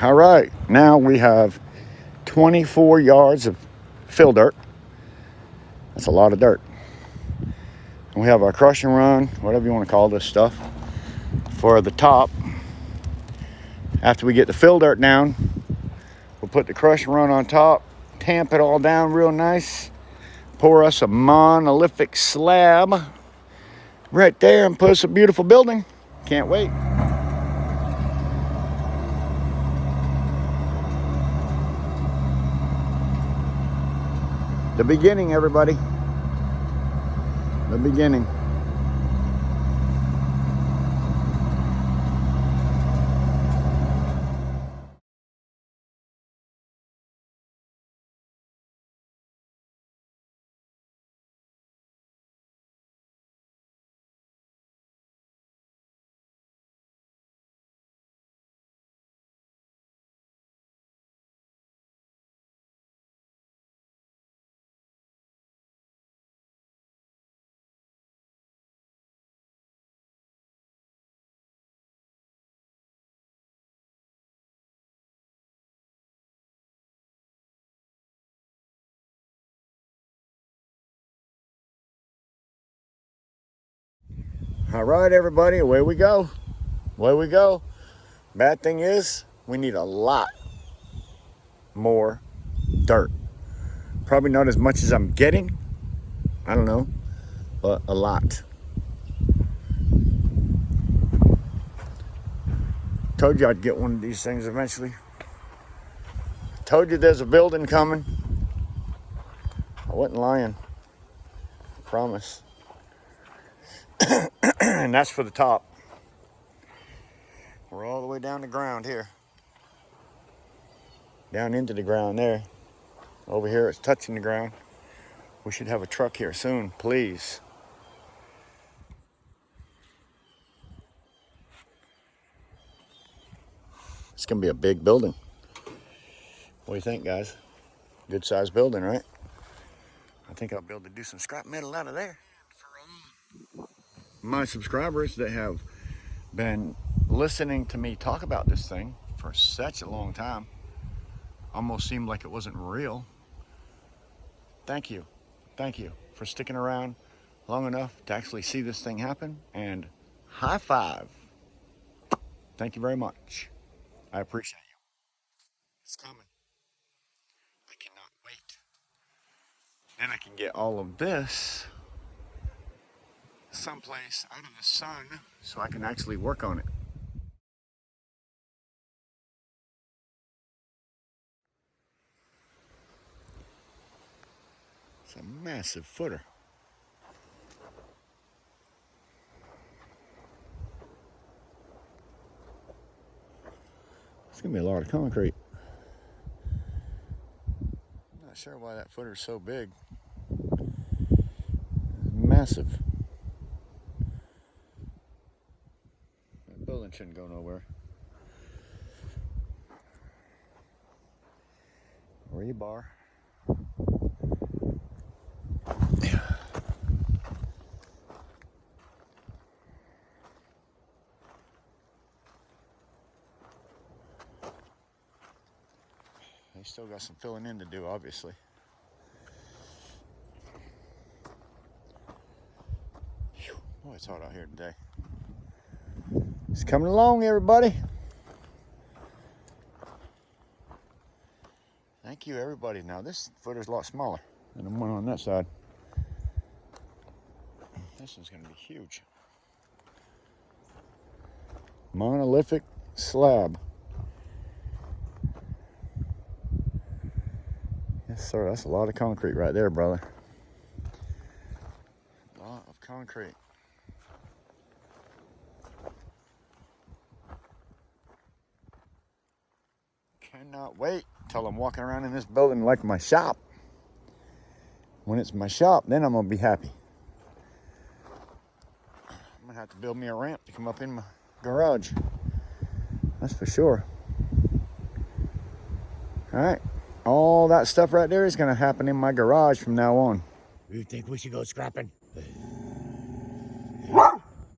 All right, now we have 24 yards of fill dirt. That's a lot of dirt. And we have our crush and run, whatever you want to call this stuff, for the top. After we get the fill dirt down, we'll put the crush and run on top, tamp it all down real nice, pour us a monolithic slab right there, and put us a beautiful building. Can't wait. The beginning, everybody. The beginning. All right, everybody, away we go. Away we go. Bad thing is, we need a lot more dirt. Probably not as much as I'm getting. I don't know, but a lot. Told you I'd get one of these things eventually. Told you there's a building coming. I wasn't lying. I promise. And that's for the top. We're all the way down the ground here. Down into the ground there. Over here it's touching the ground. We should have a truck here soon, please. It's gonna be a big building. What do you think, guys? Good sized building, right? I think I'll be able to do some scrap metal out of there. My subscribers that have been listening to me talk about this thing for such a long time, almost seemed like it wasn't real. Thank you for sticking around long enough to actually see this thing happen, and high five. Thank you very much. I appreciate you. It's coming. I cannot wait. Then I can get all of this someplace out of the sun so I can actually work on it. It's a massive footer. It's gonna be a lot of concrete. I'm not sure why that footer's so big. Massive. That building shouldn't go nowhere. Rebar. They still got some filling in to do, obviously. Boy, it's hot out here today. It's coming along, everybody. Thank you, everybody. Now, this footer's a lot smaller than the one on that side. This one's going to be huge. Monolithic slab. Yes, sir. That's a lot of concrete right there, brother. A lot of concrete. Cannot wait till I'm walking around in this building like my shop. When it's my shop, then I'm gonna be happy. I'm gonna have to build me a ramp to come up in my garage. That's for sure. All right, all that stuff right there is gonna happen in my garage from now on. You think we should go scrapping?